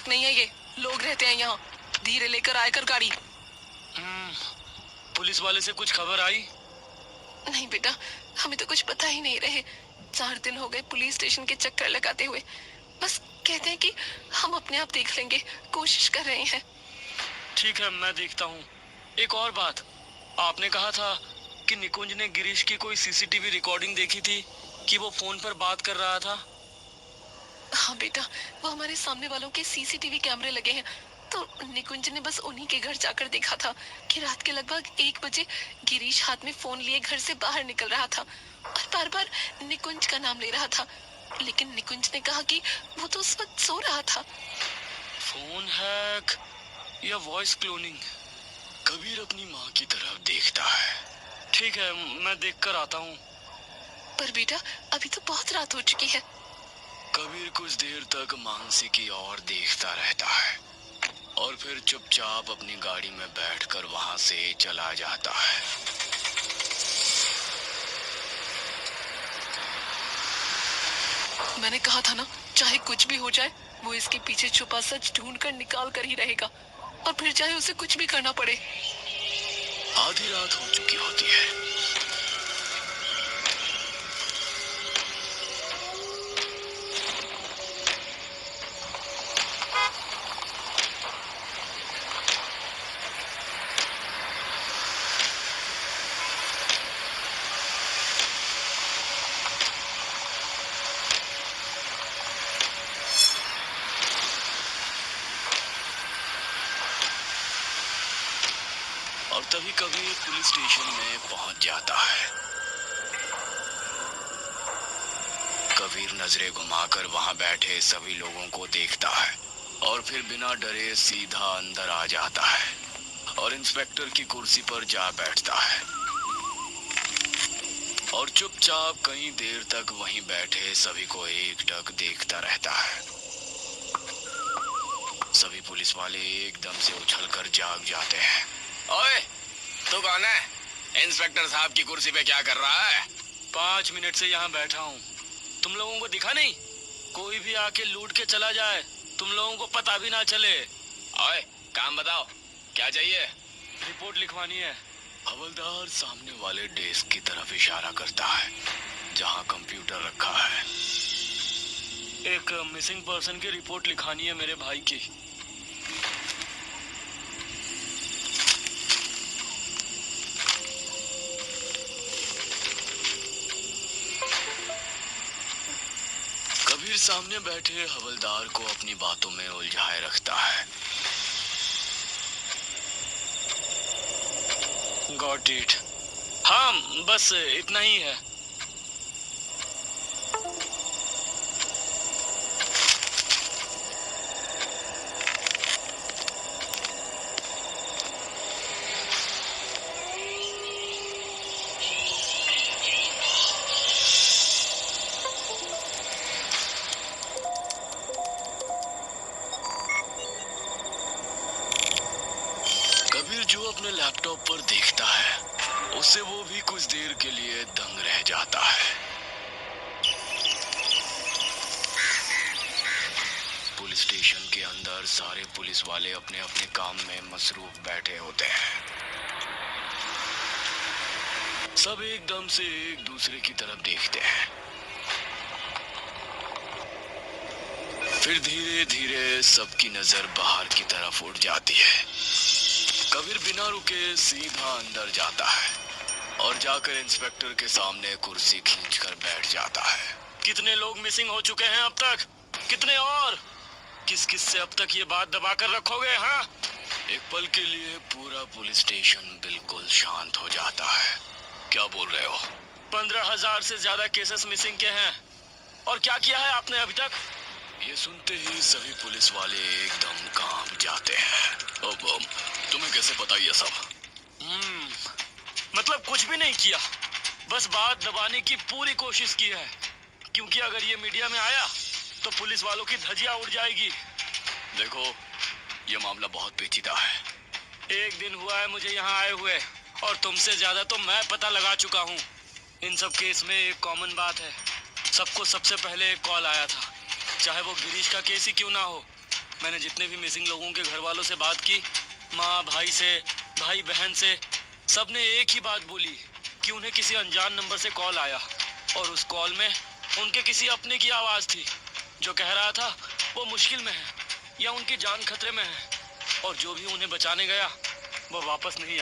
सड़क नहीं है, ये लोग रहते हैं यहाँ। धीरे लेकर आए कर गाड़ी। पुलिस वाले से कुछ खबर आई? नहीं बेटा, हमें तो कुछ पता ही नहीं रहे। 4 दिन हो गए पुलिस स्टेशन के चक्कर लगाते हुए। बस कहते हैं कि हम अपने आप देख लेंगे, कोशिश कर रहे हैं। ठीक है, मैं देखता हूँ। एक और बात, आपने कहा था कि निकुंज ने गिरीश की कोई सीसीटीवी रिकॉर्डिंग देखी थी कि वो फोन पर बात कर रहा था। हाँ बेटा, वो हमारे सामने वालों के सीसीटीवी कैमरे लगे हैं, तो निकुंज ने बस उन्हीं के घर जाकर देखा था कि रात के लगभग 1 बजे गिरीश हाथ में फोन लिए घर से बाहर निकल रहा था और बार बार निकुंज का नाम ले रहा था। लेकिन निकुंज ने कहा कि वो तो उस वक्त सो रहा था। फोन हैक या वॉइस क्लोनिंग, कबीर अपनी माँ की तरफ देखता है। ठीक है, मैं देखकर आता हूँ। पर बेटा, अभी तो बहुत रात हो चुकी है। कबीर कुछ देर तक मानसी की ओर देखता रहता है और फिर चुपचाप अपनी गाड़ी में बैठकर वहां से चला जाता है। मैंने कहा था ना, चाहे कुछ भी हो जाए, वो इसके पीछे छुपा सच ढूंढ कर निकाल कर ही रहेगा, और फिर चाहे उसे कुछ भी करना पड़े। आधी रात हो चुकी होती है। और तभी कबीर पुलिस स्टेशन में पहुंच जाता है। कबीर नजरें घुमाकर वहां बैठे सभी लोगों को देखता है और फिर बिना डरे सीधा अंदर आ जाता है और इंस्पेक्टर की कुर्सी पर जा बैठता है और चुपचाप कई देर तक वहीं बैठे सभी को एकटक देखता रहता है। सभी पुलिस वाले एकदम से उछलकर जाग जाते हैं। ओए, तू कौन है? इंस्पेक्टर साहब की कुर्सी पे क्या कर रहा है? 5 मिनट से यहाँ बैठा हूँ। तुम लोगों को दिखा नहीं? कोई भी आके लूट के चला जाए, तुम लोगों को पता भी ना चले। ओए, काम बताओ, क्या चाहिए? रिपोर्ट लिखवानी है। हवलदार सामने वाले डेस्क की तरफ इशारा करता है जहाँ कंप्यूटर रखा है। एक मिसिंग पर्सन की रिपोर्ट लिखानी है मेरे भाई की। कबीर सामने बैठे हवलदार को अपनी बातों में उलझाए रखता है। Got it. हाँ, बस इतना ही है। कबीर जो अपने लैपटॉप पर देखता है, उससे वो भी कुछ देर के लिए दंग रह जाता है। पुलिस स्टेशन के अंदर सारे पुलिस वाले अपने अपने काम में मसरूफ बैठे होते हैं। सब एकदम से एक दूसरे की तरफ देखते हैं। फिर धीरे धीरे सबकी नजर बाहर की तरफ उठ जाती है। कबीर बिना रुके सीधा अंदर जाता है और जाकर इंस्पेक्टर के सामने कुर्सी खींचकर बैठ जाता है। कितने लोग मिसिंग हो चुके हैं अब तक? कितने और? किस किस से अब तक ये बात दबा कर रखोगे? हाँ, एक पल के लिए पूरा पुलिस स्टेशन बिल्कुल शांत हो जाता है। क्या बोल रहे हो? 15,000 से ज्यादा केसेस मिसिंग के हैं। और क्या किया है आपने अभी तक? ये सुनते ही सभी पुलिस वाले एकदम कांप जाते हैं। अब तुम्हें कैसे पता ये सब? मतलब कुछ भी नहीं किया, बस बात दबाने की पूरी कोशिश की है, क्योंकि अगर ये मीडिया में आया तो पुलिस वालों की धज्जियां उड़ जाएगी। देखो, ये मामला बहुत पेचीदा है। एक दिन हुआ है मुझे यहाँ आए हुए, और तुमसे ज्यादा तो मैं पता लगा चुका हूँ। इन सब केस में एक कॉमन बात है, सबको सबसे पहले एक कॉल आया था, चाहे वो गिरीश का केस ही क्यों ना हो। मैंने जितने भी मिसिंग लोगों के घर वालों से बात की, माँ भाई से, भाई बहन से, सबने एक ही बात बोली कि उन्हें किसी अनजान नंबर से कॉल आया और उस कॉल में उनके किसी अपने की आवाज थी जो कह रहा था वो मुश्किल में है या उनकी जान खतरे में है और जो भी उन्हें बचाने गया वो वापस नहीं